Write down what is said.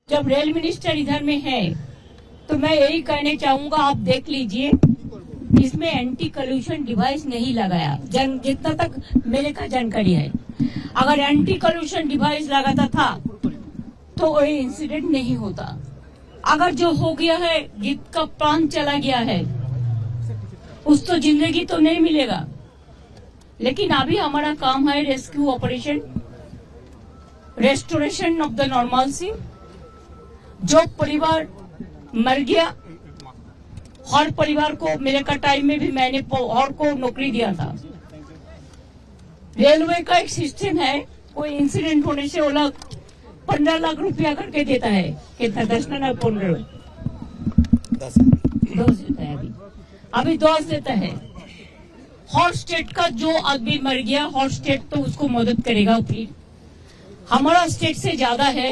जब rail minister इधर में है तो मैं यही कहने चाहूंगा, आप देख लीजिए इसमें एंटी कल्यूशन डिवाइस नहीं लगाया, जितना तक मेरे का जानकारी है। अगर एंटी कल्यूशन डिवाइस लगाता था तो कोई इंसिडेंट नहीं होता। अगर जो हो गया है, जिसका प्राण चला गया है, उस तो जिंदगी तो नहीं मिलेगा। लेकिन अभी हमारा काम है rescue operation, restoration of the normalcy. जो परिवार मर गया, हर परिवार को मेरे का टाइम में भी मैंने और को नौकरी दिया था। रेलवे का एक सिस्टम है, कोई इंसिडेंट होने से वो लोग 15 लाख रुपया करके देता है। कितना? 10 ना 15 10 देता है। अभी 10 देता है। हर स्टेट का जो आदमी मर गया, हर स्टेट तो उसको मदद करेगा। फिर हमारा स्टेट से ज्यादा है